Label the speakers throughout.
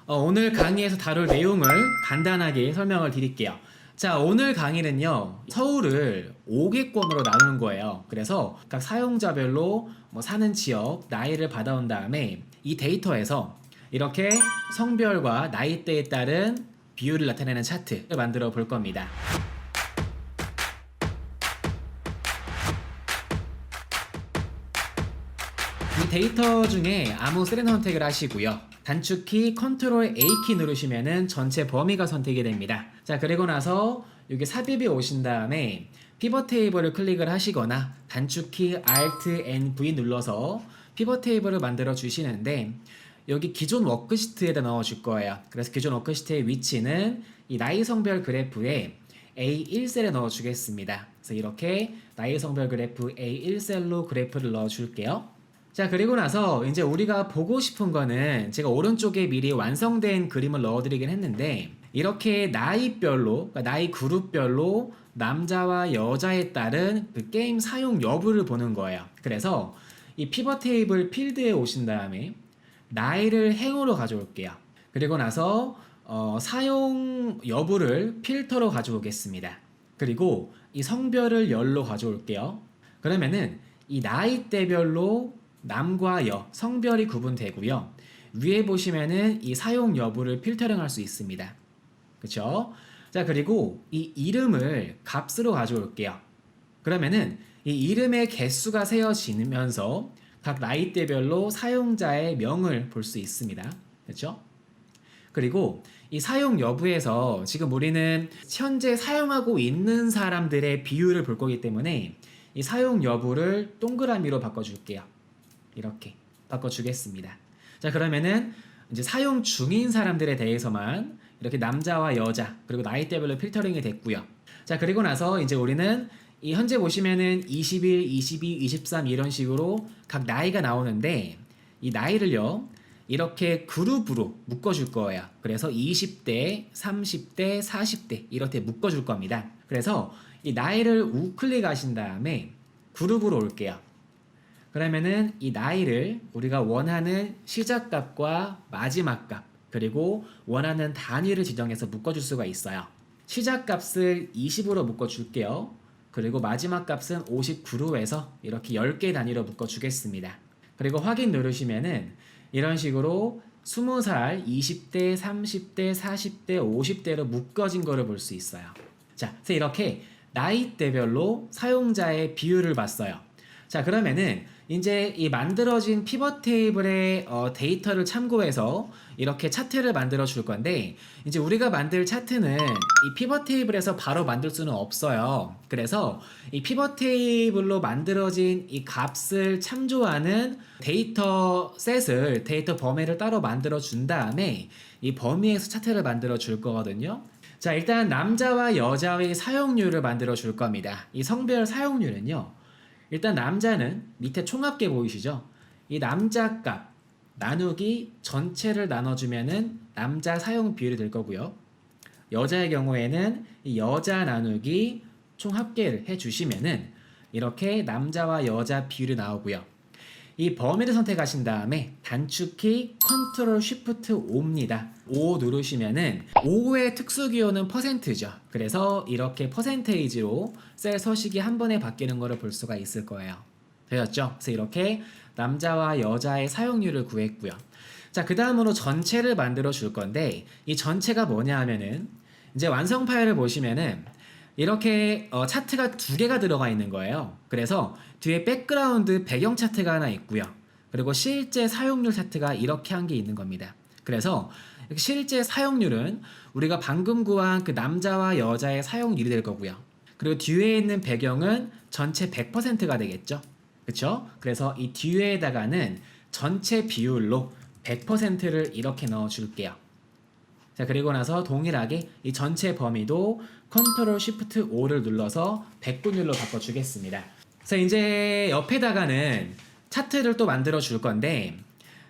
Speaker 1: 오늘 강의에서 다룰 내용을 간단하게 설명을 드릴게요. 자, 오늘 강의는요, 서울을 5개권으로 나누는 거예요. 그래서 각 사용자별로 사는 지역, 나이를 받아온 다음에 이 데이터에서 이렇게 성별과 나이대에 따른 비율을 나타내는 차트를 만들어 볼 겁니다. 이 데이터 중에 아무 세레나 선택을 하시고요. 단축키 컨트롤 A키 누르시면은 전체 범위가 선택이 됩니다. 자, 그리고 나서 여기 삽입이 오신 다음에 피벗 테이블을 클릭을 하시거나 단축키 Alt N V 눌러서 피벗 테이블을 만들어 주시는데 여기 기존 워크시트에다 넣어 줄 거예요. 그래서 기존 워크시트의 위치는 이 나이 성별 그래프에 A1셀에 넣어 주겠습니다. 그래서 이렇게 나이 성별 그래프 A1셀로 그래프를 넣어 줄게요. 자, 그리고 나서 이제 우리가 보고 싶은 거는 제가 오른쪽에 미리 완성된 그림을 넣어드리긴 했는데 이렇게 나이별로, 그러니까 나이 그룹별로 남자와 여자에 따른 그 게임 사용 여부를 보는 거예요. 그래서 이 피벗 테이블 필드에 오신 다음에 나이를 행으로 가져올게요. 그리고 나서 사용 여부를 필터로 가져오겠습니다. 그리고 이 성별을 열로 가져올게요. 그러면은 이 나이대별로 남과 여, 성별이 구분되고요. 위에 보시면은 이 사용 여부를 필터링 할 수 있습니다. 그쵸? 자, 그리고 이 이름을 값으로 가져올게요. 그러면은 이 이름의 개수가 세어지면서 각 나이대별로 사용자의 명을 볼 수 있습니다. 그렇죠? 그리고 이 사용 여부에서 지금 우리는 현재 사용하고 있는 사람들의 비율을 볼 거기 때문에 이 사용 여부를 동그라미로 바꿔줄게요. 이렇게 바꿔주겠습니다. 자, 그러면은 이제 사용 중인 사람들에 대해서만 이렇게 남자와 여자 그리고 나이대별로 필터링이 됐고요. 자, 그리고 나서 이제 우리는 이 현재 보시면은 21, 22, 23 이런 식으로 각 나이가 나오는데 이 나이를요 이렇게 그룹으로 묶어줄 거예요. 그래서 20대, 30대, 40대 이렇게 묶어줄 겁니다. 그래서 이 나이를 우클릭 하신 다음에 그룹으로 올게요. 그러면은 이 나이를 우리가 원하는 시작값과 마지막 값 그리고 원하는 단위를 지정해서 묶어줄 수가 있어요. 시작값을 20으로 묶어줄게요. 그리고 마지막 값은 59로 해서 이렇게 10개 단위로 묶어주겠습니다. 그리고 확인 누르시면은 이런 식으로 20살, 20대, 30대, 40대, 50대로 묶어진 거를 볼 수 있어요. 자, 그래서 이렇게 나이대별로 사용자의 비율을 봤어요. 자, 그러면은 이제 이 만들어진 피벗 테이블의 데이터를 참고해서 이렇게 차트를 만들어 줄 건데 이제 우리가 만들 차트는 이 피벗 테이블에서 바로 만들 수는 없어요. 그래서 이 피벗 테이블로 만들어진 이 값을 참조하는 데이터 셋을 데이터 범위를 따로 만들어 준 다음에 이 범위에서 차트를 만들어 줄 거거든요. 자, 일단 남자와 여자의 사용률을 만들어 줄 겁니다. 이 성별 사용률은요. 일단 남자는 밑에 총합계 보이시죠? 이 남자 값 나누기 전체를 나눠주면은 남자 사용 비율이 될 거고요. 여자의 경우에는 이 여자 나누기 총합계를 해주시면은 이렇게 남자와 여자 비율이 나오고요. 이 범위를 선택하신 다음에 단축키 컨트롤 쉬프트 5입니다. 5 누르시면은 5의 특수 기호는 %죠. 그래서 이렇게 퍼센테이지로 셀 서식이 한 번에 바뀌는 것을 볼 수가 있을 거예요. 되었죠? 그래서 이렇게 남자와 여자의 사용률을 구했고요. 자, 그 다음으로 전체를 만들어 줄 건데 이 전체가 뭐냐 하면은 이제 완성 파일을 보시면은 이렇게 차트가 두 개가 들어가 있는 거예요. 그래서 뒤에 백그라운드 배경 차트가 하나 있고요. 그리고 실제 사용률 차트가 이렇게 한 개 있는 겁니다. 그래서 실제 사용률은 우리가 방금 구한 그 남자와 여자의 사용률이 될 거고요. 그리고 뒤에 있는 배경은 전체 100%가 되겠죠. 그렇죠? 그래서 이 뒤에다가는 전체 비율로 100%를 이렇게 넣어 줄게요. 자, 그리고 나서 동일하게 이 전체 범위도 컨트롤 쉬프트 5를 눌러서 100분율로 바꿔주겠습니다. 그래서 이제 옆에다가는 차트를 또 만들어 줄 건데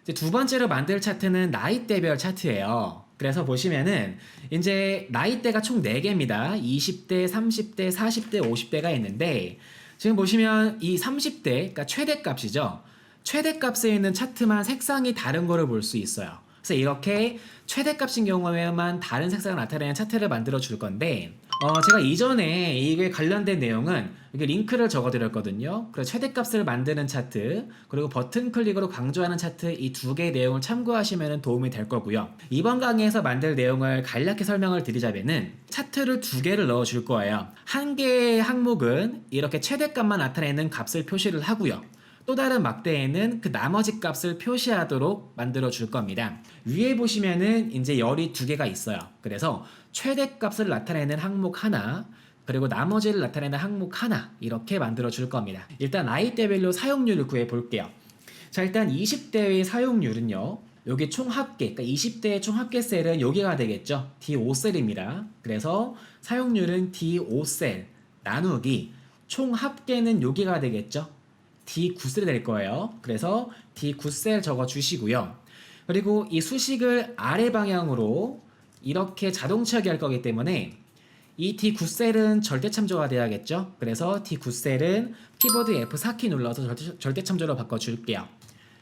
Speaker 1: 이제 두 번째로 만들 차트는 나이대별 차트예요. 그래서 보시면은 이제 나이대가 총 4개입니다. 20대, 30대, 40대, 50대가 있는데 지금 보시면 이 30대, 그러니까 최대값이죠. 최대값에 있는 차트만 색상이 다른 거를 볼 수 있어요. 그래서 이렇게 최대값인 경우에만 다른 색상을 나타내는 차트를 만들어 줄 건데 제가 이전에 이게 관련된 내용은 이렇게 링크를 적어 드렸거든요. 그래서 최대값을 만드는 차트 그리고 버튼 클릭으로 강조하는 차트 이 두 개의 내용을 참고하시면 도움이 될 거고요. 이번 강의에서 만들 내용을 간략히 설명을 드리자면은 차트를 두 개를 넣어 줄 거예요. 한 개의 항목은 이렇게 최대값만 나타내는 값을 표시를 하고요. 또 다른 막대에는 그 나머지 값을 표시하도록 만들어 줄 겁니다. 위에 보시면은 이제 열이 두 개가 있어요. 그래서 최대값을 나타내는 항목 하나, 그리고 나머지를 나타내는 항목 하나 이렇게 만들어 줄 겁니다. 일단 나이대별로 사용률을 구해 볼게요. 자, 일단 20대의 사용률은요. 여기 총 합계, 그러니까 20대의 총 합계 셀은 여기가 되겠죠. D5셀입니다. 그래서 사용률은 D5셀 나누기 총 합계는 여기가 되겠죠. D9셀이 될 거예요. 그래서 D9셀 적어 주시고요. 그리고 이 수식을 아래 방향으로 이렇게 자동 채우기 할 거기 때문에 이 D9셀은 절대 참조가 돼야겠죠. 그래서 D9셀은 키보드 F4키 눌러서 절대 참조로 바꿔줄게요.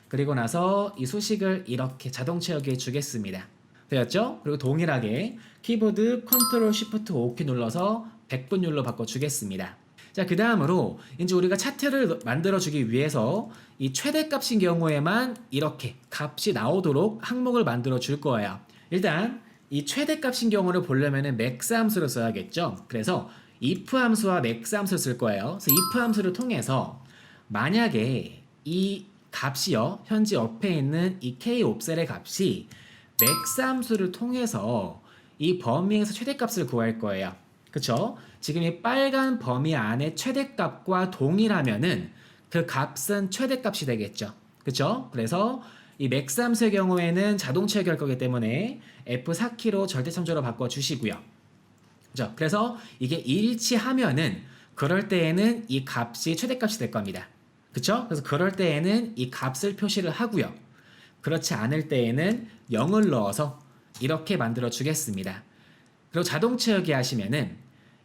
Speaker 1: 그리고 나서 이 수식을 이렇게 자동 채우기 해주겠습니다. 되었죠? 그리고 동일하게 키보드 Ctrl Shift 5키 눌러서 100분율로 바꿔주겠습니다. 자, 그 다음으로 이제 우리가 차트를 만들어주기 위해서 이 최대값인 경우에만 이렇게 값이 나오도록 항목을 만들어 줄 거예요. 일단 이 최대값인 경우를 보려면 max 함수를 써야겠죠. 그래서 if 함수와 max 함수를 쓸 거예요. 그래서 if 함수를 통해서 만약에 이 값이요, 현재 옆에 있는 이 k 옵셀의 값이 max 함수를 통해서 이 범위에서 최대값을 구할 거예요. 그쵸? 지금 이 빨간 범위 안에 최대값과 동일하면은 그 값은 최대값이 되겠죠. 그쵸? 그래서 이 맥스 함수의 경우에는 자동 채우기할 거기 때문에 F4키로 절대 참조로 바꿔주시고요. 그죠? 그래서 이게 일치하면은 그럴 때에는 이 값이 최대값이 될 겁니다. 그쵸? 그래서 그럴 때에는 이 값을 표시를 하고요. 그렇지 않을 때에는 0을 넣어서 이렇게 만들어 주겠습니다. 그리고 자동 채우기 하시면은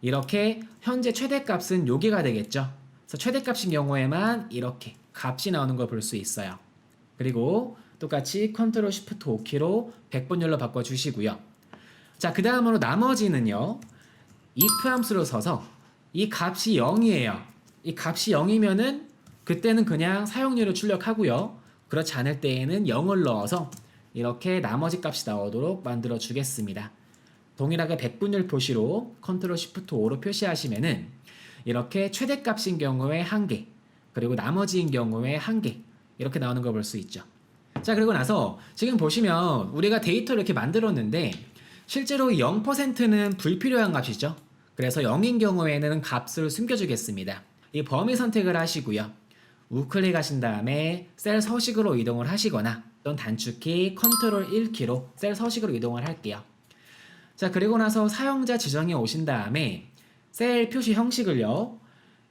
Speaker 1: 이렇게 현재 최대값은 여기가 되겠죠. 그래서 최대값인 경우에만 이렇게 값이 나오는 걸 볼 수 있어요. 그리고 똑같이 Ctrl Shift 5키로 100분율로 바꿔주시고요. 자, 그 다음으로 나머지는요. if 함수로 써서 이 값이 0이에요. 이 값이 0이면은 그때는 그냥 사용률을 출력하고요. 그렇지 않을 때에는 0을 넣어서 이렇게 나머지 값이 나오도록 만들어 주겠습니다. 동일하게 100분율 표시로 Ctrl Shift 5로 표시하시면은 이렇게 최대값인 경우에 1개, 그리고 나머지인 경우에 1개 이렇게 나오는 걸 볼 수 있죠. 자, 그리고 나서 지금 보시면 우리가 데이터를 이렇게 만들었는데 실제로 0%는 불필요한 값이죠. 그래서 0인 경우에는 값을 숨겨주겠습니다. 이 범위 선택을 하시고요. 우클릭 하신 다음에 셀 서식으로 이동을 하시거나 또는 단축키 Ctrl 1키로 셀 서식으로 이동을 할게요. 자, 그리고 나서 사용자 지정에 오신 다음에 셀 표시 형식을요.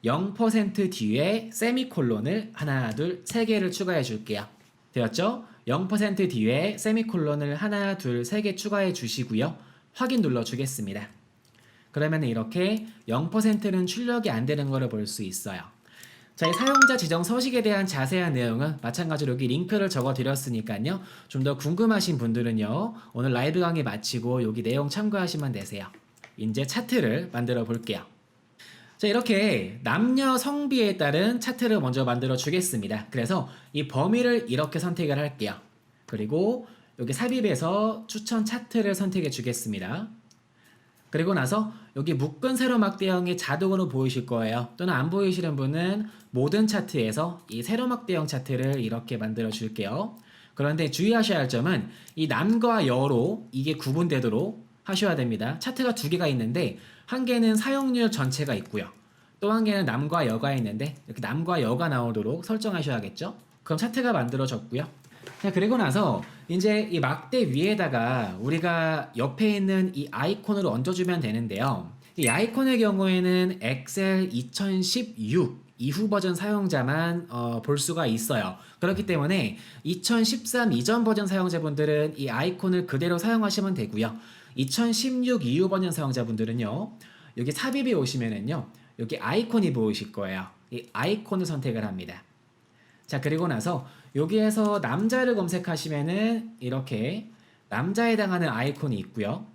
Speaker 1: 0% 뒤에 세미콜론을 하나, 둘, 세 개를 추가해 줄게요. 되었죠? 0% 뒤에 세미콜론을 하나, 둘, 세 개 추가해 주시고요. 확인 눌러 주겠습니다. 그러면 이렇게 0%는 출력이 안 되는 것을 볼 수 있어요. 자, 이 사용자 지정 서식에 대한 자세한 내용은 마찬가지로 여기 링크를 적어 드렸으니까요. 좀 더 궁금하신 분들은요. 오늘 라이브 강의 마치고 여기 내용 참고하시면 되세요. 이제 차트를 만들어 볼게요. 자, 이렇게 남녀 성비에 따른 차트를 먼저 만들어 주겠습니다. 그래서 이 범위를 이렇게 선택을 할게요. 그리고 여기 삽입에서 추천 차트를 선택해 주겠습니다. 그리고 나서 여기 묶은 세로막 대형이 자동으로 보이실 거예요. 또는 안 보이시는 분은 모든 차트에서 이 세로막 대형 차트를 이렇게 만들어 줄게요. 그런데 주의하셔야 할 점은 이 남과 여로 이게 구분되도록 하셔야 됩니다. 차트가 두 개가 있는데 한 개는 사용률 전체가 있고요. 또 한 개는 남과 여가 있는데 이렇게 남과 여가 나오도록 설정하셔야겠죠. 그럼 차트가 만들어졌고요. 자, 그리고 나서 이제 이 막대 위에다가 우리가 옆에 있는 이 아이콘을 얹어주면 되는데요. 이 아이콘의 경우에는 엑셀 2016 이후 버전 사용자만 볼 수가 있어요. 그렇기 때문에 2013 이전 버전 사용자분들은 이 아이콘을 그대로 사용하시면 되고요. 2016 이후 버전 사용자분들은요. 여기 삽입에 오시면은요. 여기 아이콘이 보이실 거예요. 이 아이콘을 선택을 합니다. 자, 그리고 나서 여기에서 남자를 검색하시면은 이렇게 남자에 해당하는 아이콘이 있고요.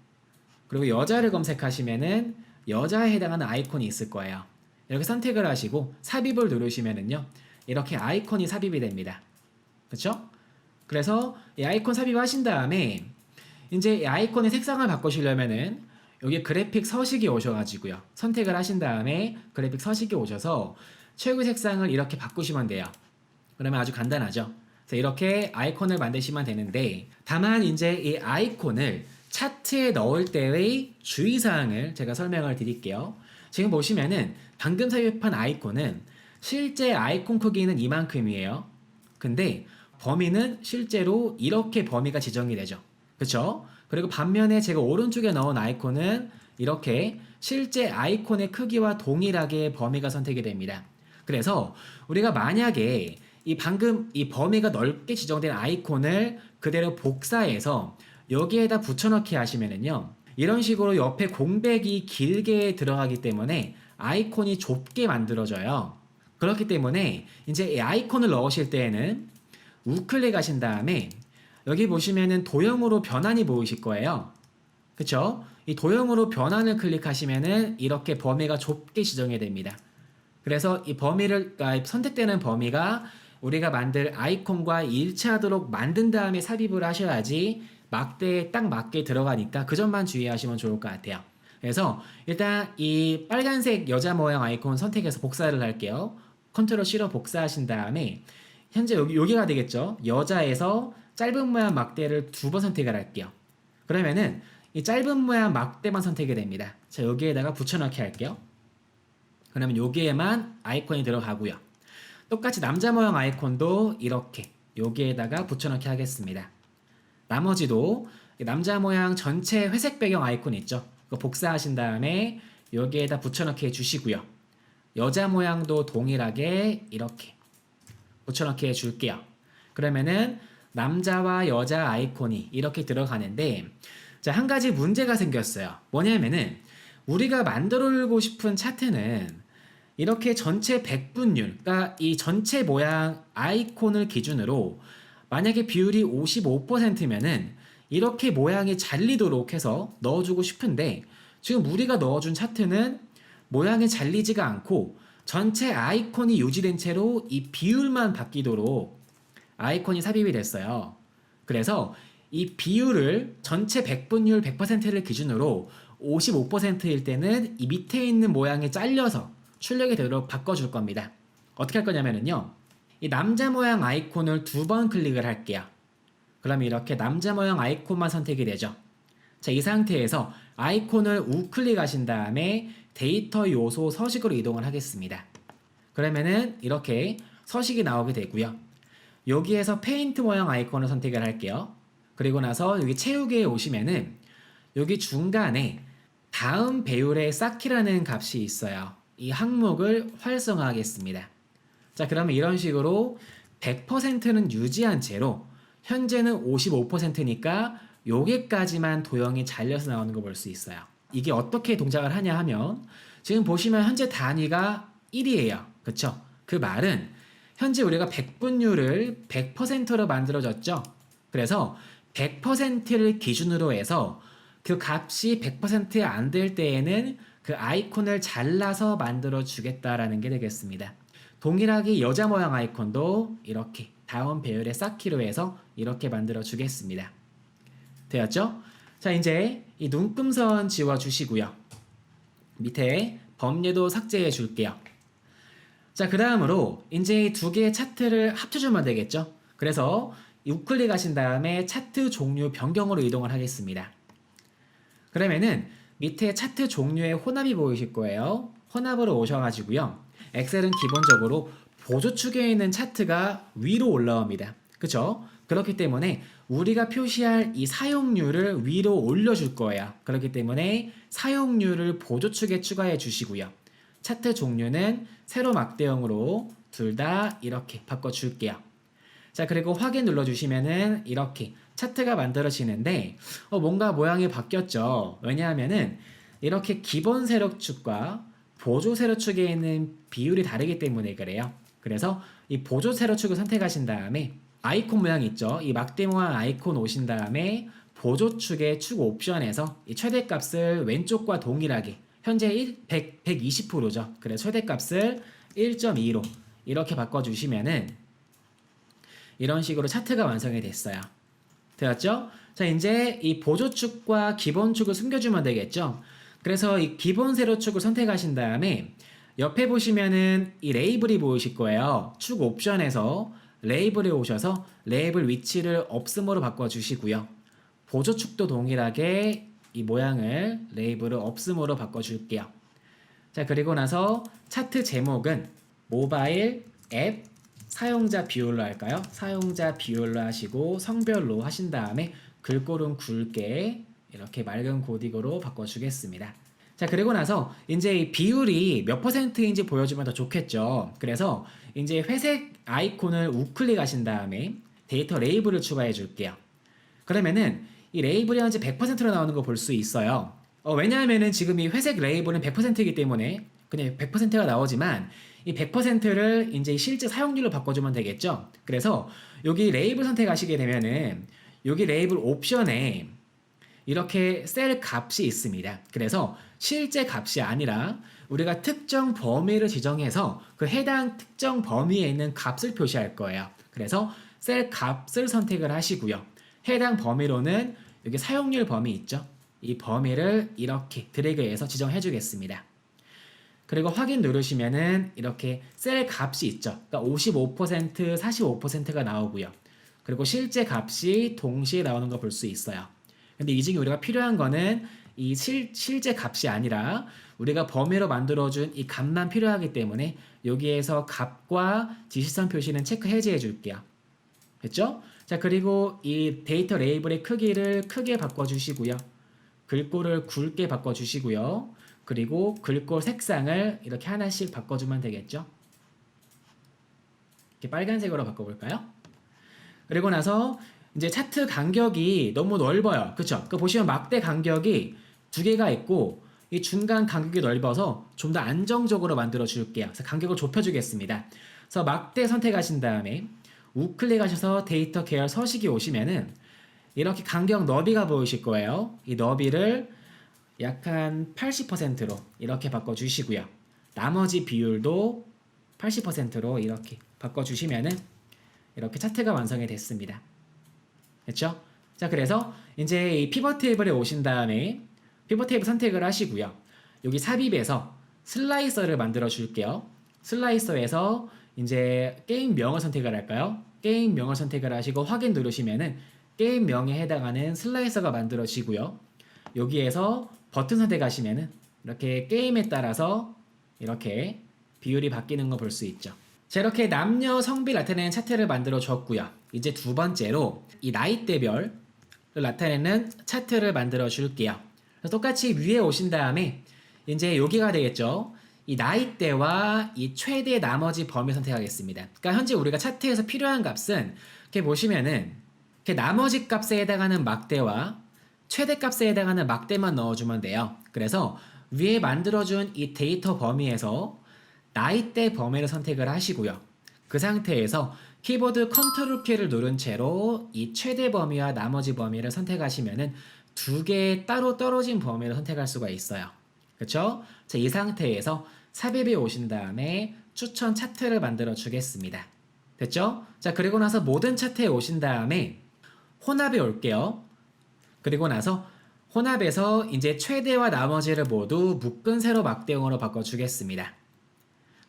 Speaker 1: 그리고 여자를 검색하시면은 여자에 해당하는 아이콘이 있을 거예요. 이렇게 선택을 하시고 삽입을 누르시면은요. 이렇게 아이콘이 삽입이 됩니다. 그렇죠? 그래서 이 아이콘 삽입하신 다음에 이제 이 아이콘의 색상을 바꾸시려면은 여기 그래픽 서식이 오셔가지고요. 선택을 하신 다음에 그래픽 서식이 오셔서 최고 색상을 이렇게 바꾸시면 돼요. 그러면 아주 간단하죠. 그래서 이렇게 아이콘을 만드시면 되는데 다만 이제 이 아이콘을 차트에 넣을 때의 주의사항을 제가 설명을 드릴게요. 지금 보시면은 방금 삽입한 아이콘은 실제 아이콘 크기는 이만큼이에요. 근데 범위는 실제로 이렇게 범위가 지정이 되죠. 그쵸? 그리고 반면에 제가 오른쪽에 넣은 아이콘은 이렇게 실제 아이콘의 크기와 동일하게 범위가 선택이 됩니다. 그래서 우리가 만약에 이 방금 이 범위가 넓게 지정된 아이콘을 그대로 복사해서 여기에다 붙여넣기 하시면은요. 이런 식으로 옆에 공백이 길게 들어가기 때문에 아이콘이 좁게 만들어져요. 그렇기 때문에 이제 이 아이콘을 넣으실 때에는 우클릭 하신 다음에 여기 보시면은 도형으로 변환이 보이실 거예요. 그쵸? 이 도형으로 변환을 클릭하시면은 이렇게 범위가 좁게 지정이 됩니다. 그래서 이 범위를 선택되는 범위가 우리가 만들 아이콘과 일치하도록 만든 다음에 삽입을 하셔야지 막대에 딱 맞게 들어가니까 그 점만 주의하시면 좋을 것 같아요. 그래서 일단 이 빨간색 여자 모양 아이콘 선택해서 복사를 할게요. 컨트롤 C로 복사하신 다음에 현재 여기가 되겠죠. 여자에서 짧은 모양 막대를 2번 선택을 할게요. 그러면은 이 짧은 모양 막대만 선택이 됩니다. 자, 여기에다가 붙여넣기 할게요. 그러면 여기에만 아이콘이 들어가고요. 똑같이 남자 모양 아이콘도 이렇게 여기에다가 붙여넣기 하겠습니다. 나머지도 남자 모양 전체 회색 배경 아이콘 있죠? 그거 복사하신 다음에 여기에다 붙여넣기 해주시고요. 여자 모양도 동일하게 이렇게 붙여넣기 해줄게요. 그러면은 남자와 여자 아이콘이 이렇게 들어가는데 자, 한 가지 문제가 생겼어요. 뭐냐면은 우리가 만들고 싶은 차트는 이렇게 전체 백분율, 그러니까 이 전체 모양 아이콘을 기준으로 만약에 비율이 55%면은 이렇게 모양이 잘리도록 해서 넣어주고 싶은데 지금 우리가 넣어준 차트는 모양이 잘리지가 않고 전체 아이콘이 유지된 채로 이 비율만 바뀌도록 아이콘이 삽입이 됐어요. 그래서 이 비율을 전체 백분율 100%를 기준으로 55%일 때는 이 밑에 있는 모양이 잘려서 출력이 되도록 바꿔줄 겁니다. 어떻게 할 거냐면요. 이 남자 모양 아이콘을 2번 클릭을 할게요. 그럼 이렇게 남자 모양 아이콘만 선택이 되죠. 자, 이 상태에서 아이콘을 우클릭 하신 다음에 데이터 요소 서식으로 이동을 하겠습니다. 그러면은 이렇게 서식이 나오게 되고요. 여기에서 페인트 모양 아이콘을 선택을 할게요. 그리고 나서 여기 채우기에 오시면은 여기 중간에 다음 배율의 쌓기라는 값이 있어요. 이 항목을 활성화하겠습니다. 자, 그러면 이런 식으로 100%는 유지한 채로 현재는 55%니까 여기까지만 도형이 잘려서 나오는 거 볼 수 있어요. 이게 어떻게 동작을 하냐 하면 지금 보시면 현재 단위가 1이에요. 그쵸? 그 말은 현재 우리가 백분율을 100%로 만들어졌죠? 그래서 100%를 기준으로 해서 그 값이 100% 안 될 때에는 그 아이콘을 잘라서 만들어 주겠다라는 게 되겠습니다. 동일하게 여자 모양 아이콘도 이렇게 다음 배열의 쌓기로 해서 이렇게 만들어 주겠습니다. 되었죠? 자, 이제 이 눈금선 지워 주시고요. 밑에 범례도 삭제해 줄게요. 자, 그 다음으로 이제 이 두 개의 차트를 합쳐주면 되겠죠? 그래서 우클릭 하신 다음에 차트 종류 변경으로 이동을 하겠습니다. 그러면은 밑에 차트 종류의 혼합이 보이실 거예요. 혼합으로 오셔가지고요. 엑셀은 기본적으로 보조축에 있는 차트가 위로 올라옵니다. 그쵸? 그렇기 때문에 우리가 표시할 이 사용률을 위로 올려줄 거예요. 그렇기 때문에 사용률을 보조축에 추가해 주시고요. 차트 종류는 세로 막대형으로 둘 다 이렇게 바꿔줄게요. 자, 그리고 확인 눌러주시면은 이렇게 차트가 만들어지는데 뭔가 모양이 바뀌었죠. 왜냐하면은 이렇게 기본 세로축과 보조 세로축에 있는 비율이 다르기 때문에 그래요. 그래서 이 보조 세로축을 선택하신 다음에 아이콘 모양 있죠. 이 막대 모양 아이콘 오신 다음에 보조축의 축 옵션에서 이 최대값을 왼쪽과 동일하게 현재 120%죠. 그래서 최대값을 1.2로 이렇게 바꿔주시면은 이런 식으로 차트가 완성이 됐어요. 되었죠? 자, 이제 이 보조축과 기본축을 숨겨주면 되겠죠? 그래서 이 기본 세로축을 선택하신 다음에 옆에 보시면은 이 레이블이 보이실 거예요. 축 옵션에서 레이블에 오셔서 레이블 위치를 없음으로 바꿔주시고요. 보조축도 동일하게 이 모양을 레이블을 없음으로 바꿔줄게요. 자, 그리고 나서 차트 제목은 모바일 앱 사용자 비율로 할까요? 사용자 비율로 하시고 성별로 하신 다음에 글꼴은 굵게 이렇게 맑은 고딕으로 바꿔주겠습니다. 자, 그리고 나서 이제 이 비율이 몇 퍼센트인지 보여주면 더 좋겠죠. 그래서 이제 회색 아이콘을 우클릭하신 다음에 데이터 레이블을 추가해 줄게요. 그러면은 이 레이블이 현재 100%로 나오는 거 볼 수 있어요. 왜냐하면은 지금 이 회색 레이블은 100%이기 때문에 그냥 100%가 나오지만 이 100%를 이제 실제 사용률로 바꿔주면 되겠죠. 그래서 여기 레이블 선택하시게 되면은 여기 레이블 옵션에 이렇게 셀 값이 있습니다. 그래서 실제 값이 아니라 우리가 특정 범위를 지정해서 그 해당 특정 범위에 있는 값을 표시할 거예요. 그래서 셀 값을 선택을 하시고요. 해당 범위로는 여기 사용률 범위 있죠? 이 범위를 이렇게 드래그해서 지정해 주겠습니다. 그리고 확인 누르시면은 이렇게 셀 값이 있죠. 그러니까 55%, 45%가 나오고요. 그리고 실제 값이 동시에 나오는 거 볼 수 있어요. 근데 이 중에 우리가 필요한 거는 이 실제 값이 아니라 우리가 범위로 만들어준 이 값만 필요하기 때문에 여기에서 값과 지시선 표시는 체크 해제해 줄게요. 됐죠? 자, 그리고 이 데이터 레이블의 크기를 크게 바꿔주시고요. 글꼴을 굵게 바꿔주시고요. 그리고 글꼴 색상을 이렇게 하나씩 바꿔주면 되겠죠? 이렇게 빨간색으로 바꿔볼까요? 그리고 나서 이제 차트 간격이 너무 넓어요. 그쵸? 그 보시면 막대 간격이 두 개가 있고 이 중간 간격이 넓어서 좀 더 안정적으로 만들어 줄게요. 그래서 간격을 좁혀주겠습니다. 그래서 막대 선택하신 다음에 우클릭하셔서 데이터 계열 서식이 오시면은 이렇게 간격 너비가 보이실 거예요. 이 너비를 약간 80%로 이렇게 바꿔주시고요. 나머지 비율도 80%로 이렇게 바꿔주시면은 이렇게 차트가 완성이 됐습니다. 됐죠? 자, 그래서 이제 이 피벗 테이블에 오신 다음에 피벗 테이블 선택을 하시고요. 여기 삽입에서 슬라이서를 만들어 줄게요. 슬라이서에서 이제 게임명을 선택을 할까요? 게임명을 선택을 하시고 확인 누르시면은 게임명에 해당하는 슬라이서가 만들어지고요. 여기에서 버튼 선택하시면은 이렇게 게임에 따라서 이렇게 비율이 바뀌는 거 볼 수 있죠. 자, 이렇게 남녀 성비 나타내는 차트를 만들어 줬고요. 이제 두 번째로 이 나이대별을 나타내는 차트를 만들어 줄게요. 똑같이 위에 오신 다음에 이제 여기가 되겠죠. 이 나이대와 이 최대 나머지 범위 선택하겠습니다. 그러니까 현재 우리가 차트에서 필요한 값은 이렇게 보시면은 이렇게 나머지 값에 해당하는 막대와 최대 값에 해당하는 막대만 넣어주면 돼요. 그래서 위에 만들어준 이 데이터 범위에서 나이대 범위를 선택을 하시고요. 그 상태에서 키보드 컨트롤 키를 누른 채로 이 최대 범위와 나머지 범위를 선택하시면은 두 개의 따로 떨어진 범위를 선택할 수가 있어요. 그렇죠? 자, 이 상태에서 삽입에 오신 다음에 추천 차트를 만들어 주겠습니다. 됐죠? 자, 그리고 나서 모든 차트에 오신 다음에 혼합에 올게요. 그리고 나서 혼합에서 이제 최대와 나머지를 모두 묶은 세로 막대형으로 바꿔주겠습니다.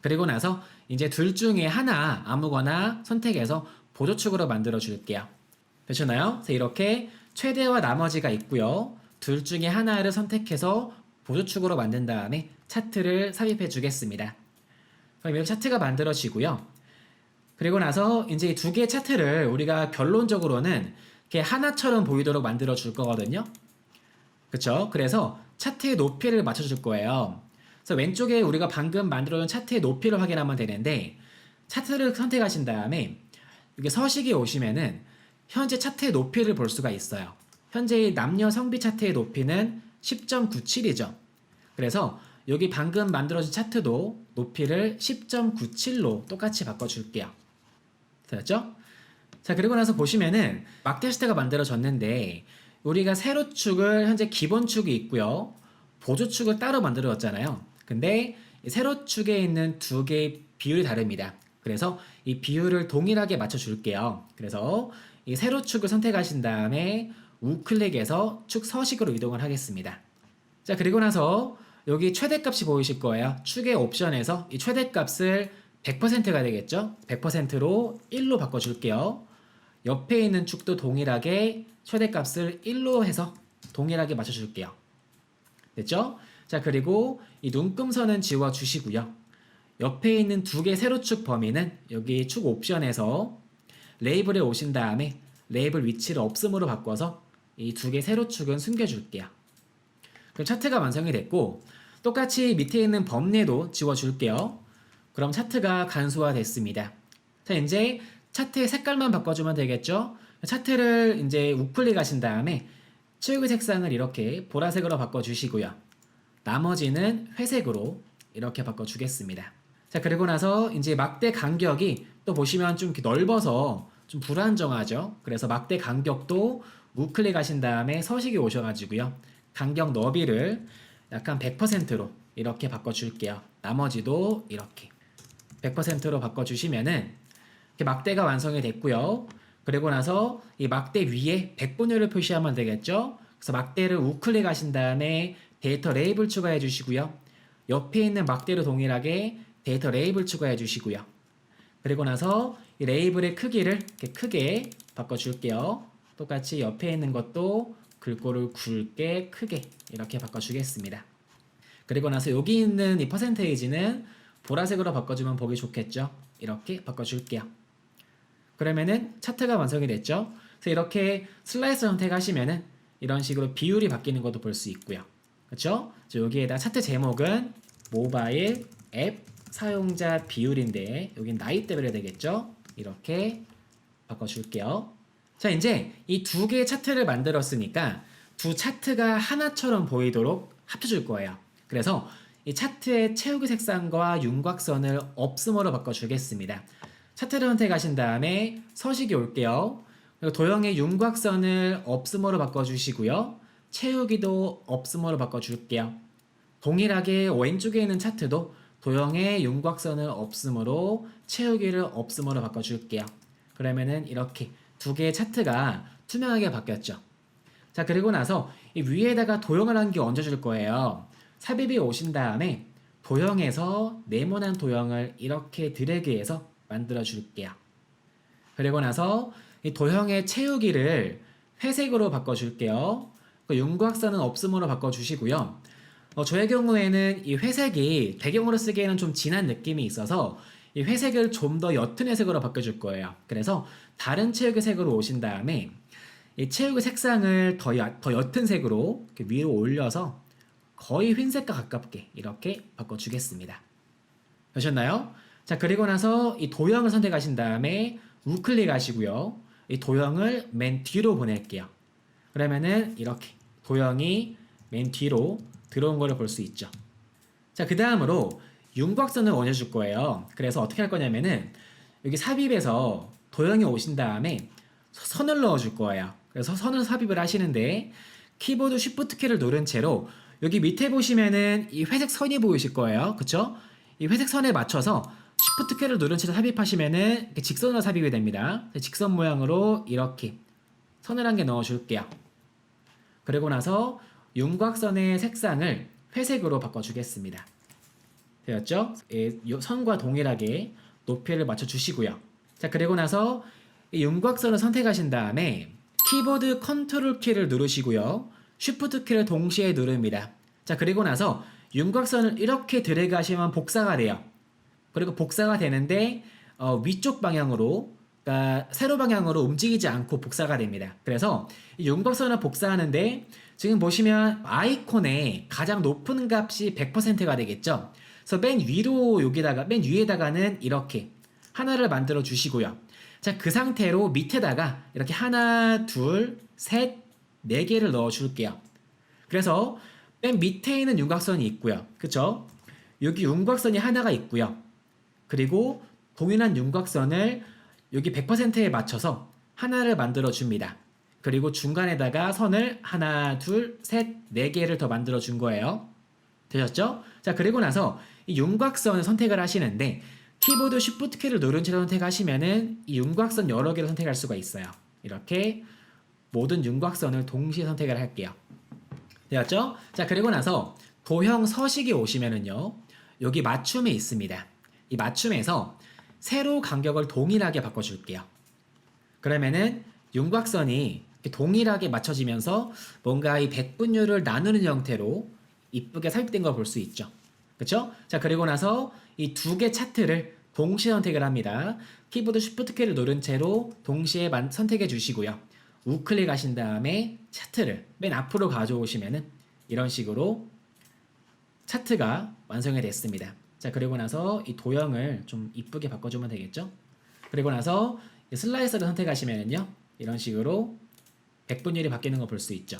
Speaker 1: 그리고 나서 이제 둘 중에 하나 아무거나 선택해서 보조축으로 만들어 줄게요. 되셨나요? 그래서 이렇게 최대와 나머지가 있고요. 둘 중에 하나를 선택해서 보조축으로 만든 다음에 차트를 삽입해 주겠습니다. 그럼 이렇게 차트가 만들어지고요. 그리고 나서 이제 이 두 개의 차트를 우리가 결론적으로는 이렇게 하나처럼 보이도록 만들어 줄 거거든요. 그쵸? 그래서 차트의 높이를 맞춰 줄 거예요. 그래서 왼쪽에 우리가 방금 만들어준 차트의 높이를 확인하면 되는데 차트를 선택하신 다음에 여기 서식에 오시면은 현재 차트의 높이를 볼 수가 있어요. 현재 남녀 성비 차트의 높이는 10.97이죠. 그래서 여기 방금 만들어진 차트도 높이를 10.97로 똑같이 바꿔줄게요. 됐죠? 자, 그리고 나서 보시면은 막대 시트가 만들어졌는데 우리가 세로축을 현재 기본축이 있고요. 보조축을 따로 만들어졌잖아요. 근데 이 세로축에 있는 두 개의 비율이 다릅니다. 그래서 이 비율을 동일하게 맞춰줄게요. 그래서 이 세로축을 선택하신 다음에 우클릭해서 축 서식으로 이동을 하겠습니다. 자, 그리고 나서 여기 최대값이 보이실 거예요. 축의 옵션에서 이 최대값을 100%가 되겠죠? 100%로 1로 바꿔줄게요. 옆에 있는 축도 동일하게 최대값을 1로 해서 동일하게 맞춰줄게요. 됐죠? 자, 그리고 이 눈금선은 지워주시고요. 옆에 있는 두 개 세로축 범위는 여기 축 옵션에서 레이블에 오신 다음에 레이블 위치를 없음으로 바꿔서 이 두 개 세로축은 숨겨줄게요. 그럼 차트가 완성이 됐고 똑같이 밑에 있는 범례도 지워줄게요. 그럼 차트가 간소화 됐습니다. 자, 이제 차트의 색깔만 바꿔주면 되겠죠? 차트를 이제 우클릭 하신 다음에 체육의 색상을 이렇게 보라색으로 바꿔주시고요. 나머지는 회색으로 이렇게 바꿔주겠습니다. 자, 그리고 나서 이제 막대 간격이 또 보시면 좀 이렇게 넓어서 좀 불안정하죠? 그래서 막대 간격도 우클릭 하신 다음에 서식에 오셔가지고요. 간격 너비를 약간 100%로 이렇게 바꿔줄게요. 나머지도 이렇게 100%로 바꿔주시면은 이렇게 막대가 완성이 됐고요. 그리고 나서 이 막대 위에 백분율을 표시하면 되겠죠. 그래서 막대를 우클릭 하신 다음에 데이터 레이블 추가해 주시고요. 옆에 있는 막대로 동일하게 데이터 레이블 추가해 주시고요. 그리고 나서 이 레이블의 크기를 이렇게 크게 바꿔줄게요. 똑같이 옆에 있는 것도 글꼴을 굵게 크게 이렇게 바꿔주겠습니다. 그리고 나서 여기 있는 이 퍼센테이지는 보라색으로 바꿔주면 보기 좋겠죠. 이렇게 바꿔줄게요. 그러면은 차트가 완성이 됐죠. 그래서 이렇게 슬라이스 선택하시면은 이런 식으로 비율이 바뀌는 것도 볼 수 있고요. 그렇죠? 여기에다 차트 제목은 모바일 앱 사용자 비율인데 여긴 나이대별로 되겠죠. 이렇게 바꿔줄게요. 자, 이제 이 두 개의 차트를 만들었으니까 두 차트가 하나처럼 보이도록 합쳐줄 거예요. 그래서 이 차트의 채우기 색상과 윤곽선을 없음으로 바꿔주겠습니다. 차트를 선택하신 다음에 서식이 올게요. 그리고 도형의 윤곽선을 없음으로 바꿔주시고요. 채우기도 없음으로 바꿔줄게요. 동일하게 왼쪽에 있는 차트도 도형의 윤곽선을 없음으로 채우기를 없음으로 바꿔줄게요. 그러면은 이렇게 두 개의 차트가 투명하게 바뀌었죠. 자, 그리고 나서 이 위에다가 도형을 한 개 얹어줄 거예요. 삽입이 오신 다음에 도형에서 네모난 도형을 이렇게 드래그해서 만들어 줄게요. 그리고 나서 이 도형의 채우기를 회색으로 바꿔줄게요. 그 윤곽선은 없음으로 바꿔주시고요. 저의 경우에는 이 회색이 배경으로 쓰기에는 좀 진한 느낌이 있어서 이 회색을 좀 더 옅은 회색으로 바꿔줄 거예요. 그래서 다른 채우기 색으로 오신 다음에 이 채우기 색상을 더 옅은 색으로 이렇게 위로 올려서 거의 흰색과 가깝게 이렇게 바꿔주겠습니다. 되셨나요? 자, 그리고 나서 이 도형을 선택하신 다음에 우클릭 하시고요. 이 도형을 맨 뒤로 보낼게요. 그러면은 이렇게 도형이 맨 뒤로 들어온 걸 볼 수 있죠. 자, 그 다음으로 윤곽선을 원해줄 거예요. 그래서 어떻게 할 거냐면은 여기 삽입에서 도형이 오신 다음에 선을 넣어줄 거예요. 그래서 선을 삽입을 하시는데 키보드 Shift 키를 누른 채로 여기 밑에 보시면은 이 회색 선이 보이실 거예요. 그쵸? 이 회색 선에 맞춰서 Shift 키를 누른 채로 삽입하시면은 이렇게 직선으로 삽입이 됩니다. 직선 모양으로 이렇게 선을 한 개 넣어줄게요. 그리고 나서 윤곽선의 색상을 회색으로 바꿔주겠습니다. 되었죠? 선과 동일하게 높이를 맞춰주시고요. 자, 그리고 나서 이 윤곽선을 선택하신 다음에 키보드 컨트롤 키를 누르시고요. 쉬프트 키를 동시에 누릅니다. 자, 그리고 나서 윤곽선을 이렇게 드래그 하시면 복사가 돼요. 그리고 복사가 되는데 위쪽 방향으로, 그러니까 세로 방향으로 움직이지 않고 복사가 됩니다. 그래서 이 윤곽선을 복사하는데 지금 보시면 아이콘에 가장 높은 값이 100%가 되겠죠. 그래서 맨 위에다가는 이렇게 하나를 만들어 주시고요. 자, 그 상태로 밑에다가 이렇게 하나, 둘, 셋, 네 개를 넣어 줄게요. 그래서 맨 밑에 있는 윤곽선이 있고요. 그쵸? 여기 윤곽선이 하나가 있고요. 그리고 동일한 윤곽선을 여기 100%에 맞춰서 하나를 만들어 줍니다. 그리고 중간에다가 선을 하나, 둘, 셋, 네 개를 더 만들어 준 거예요. 되셨죠? 자, 그리고 나서 이 윤곽선을 선택을 하시는데 키보드 Shift 키를 누른 채로 선택하시면은 이 윤곽선 여러 개를 선택할 수가 있어요. 이렇게 모든 윤곽선을 동시에 선택을 할게요. 되었죠? 자, 그리고 나서 도형 서식에 오시면은요. 여기 맞춤에 있습니다. 이 맞춤에서 세로 간격을 동일하게 바꿔줄게요. 그러면은 윤곽선이 동일하게 맞춰지면서 뭔가 이 백분율을 나누는 형태로 이쁘게 삽입된 걸 볼 수 있죠. 그쵸? 자, 그리고 나서 이 두 개 차트를 동시에 선택을 합니다. 키보드 Shift 키를 누른 채로 동시에 선택해 주시고요. 우클릭 하신 다음에 차트를 맨 앞으로 가져오시면은 이런 식으로 차트가 완성이 됐습니다. 자, 그리고 나서 이 도형을 좀 이쁘게 바꿔주면 되겠죠? 그리고 나서 이 슬라이서를 선택하시면은요, 이런 식으로 백분율이 바뀌는 거 볼 수 있죠.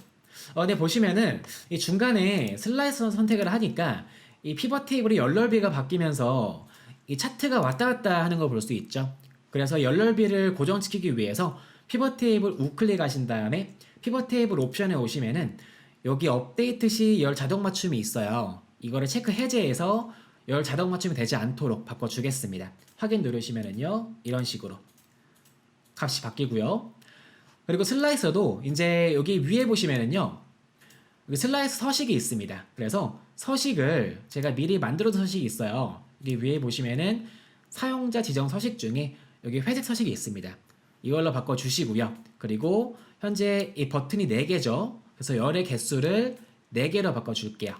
Speaker 1: 근데 보시면은 이 중간에 슬라이서 선택을 하니까 이 피벗 테이블의 열넓이가 바뀌면서 이 차트가 왔다 갔다 하는 거 볼 수 있죠. 그래서 열넓이를 고정시키기 위해서 피벗 테이블 우클릭 하신 다음에 피벗 테이블 옵션에 오시면은 여기 업데이트 시 열 자동 맞춤이 있어요. 이거를 체크 해제해서 열 자동 맞춤이 되지 않도록 바꿔주겠습니다. 확인 누르시면은요, 이런 식으로 값이 바뀌고요. 그리고 슬라이서도 이제 여기 위에 보시면은요, 여기 슬라이서 서식이 있습니다. 그래서 서식을 제가 미리 만들어둔 서식이 있어요. 여기 위에 보시면은 사용자 지정 서식 중에 여기 회색 서식이 있습니다. 이걸로 바꿔주시고요. 그리고 현재 이 버튼이 4개죠. 그래서 열의 개수를 4개로 바꿔줄게요.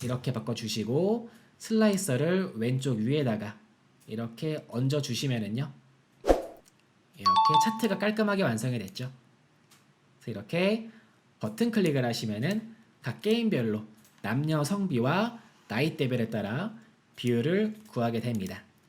Speaker 1: 이렇게 바꿔주시고 슬라이서를 왼쪽 위에다가 이렇게 얹어주시면은요, 이렇게 차트가 깔끔하게 완성이 됐죠. 그래서 이렇게 버튼 클릭을 하시면은 각 게임별로 남녀 성비와 나이대별에 따라 비율을 구하게 됩니다.